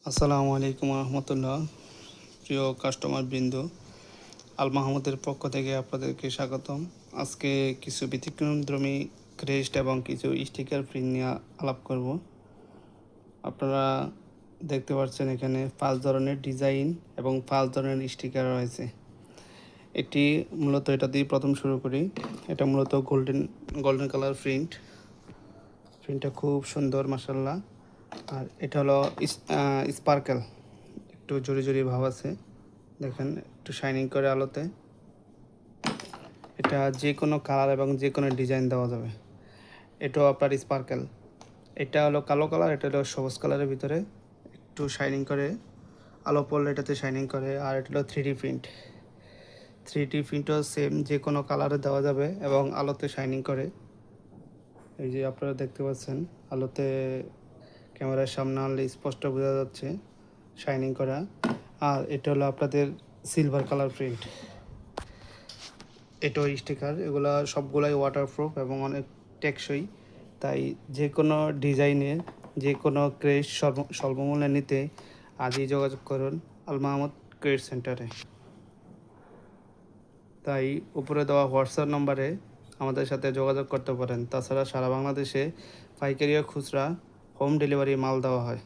আসসালামু আলাইকুম রহমতুল্লাহ। প্রিয় কাস্টমার বৃন্দ, আল মাহমুদের পক্ষ থেকে আপনাদেরকে স্বাগতম। আজকে কিছু ব্যতিক্রমধর্মী ক্রেস্ট এবং কিছু স্টিকার প্রিন্ট নিয়ে আলাপ করব। আপনারা দেখতে পাচ্ছেন এখানে 5 ধরনের ডিজাইন এবং 5 ধরনের স্টিকার রয়েছে। এটি মূলত এটা দিয়ে প্রথম শুরু করি। এটা মূলত গোল্ডেন কালার প্রিন্টটা খুব সুন্দর মাশাআল্লাহ। আর এটা হলো স্পার্কেল, একটু জড়ি জড়ি ভাব আছে, দেখেন একটু শাইনিং করে আলোতে। এটা যে কোনো কালার এবং যে কোনো ডিজাইন দেওয়া যাবে। এটাও আপনার স্পার্কেল। এটা হলো কালো কালার, এটা হলো সবুজ কালারের ভিতরে একটু শাইনিং করে, আলো পড়লে এটাতে শাইনিং করে। আর এটা হলো 3D প্রিন্ট। 3D প্রিন্টও সেম, যে কোনো কালারে দেওয়া যাবে এবং আলোতে শাইনিং করে। এই যে আপনারা দেখতে পাচ্ছেন আলোতে, ক্যামেরার সামনে আনলে স্পষ্ট বোঝা যাচ্ছে শাইনিং করা। আর এটা হলো আপনাদের সিলভার কালার প্রিন্ট। এটাও স্টিকার, এগুলা সবগুলাই ওয়াটারপ্রুফ এবং অনেক টেকসই। তাই যে কোনো ডিজাইনের, যে কোনো ক্রেস্ট স্বল্পমূল্যে নিতে আজই যোগাযোগ করুন আল মাহমুদ ক্রেস্ট সেন্টারে। তাই উপরে দেওয়া হোয়াটসঅ্যাপ নম্বরে আমাদের সাথে যোগাযোগ করতে পারেন। তাছাড়া সারা বাংলাদেশে পাইকারি ও খুচরা হোম ডেলিভারি মাল দেওয়া হয়।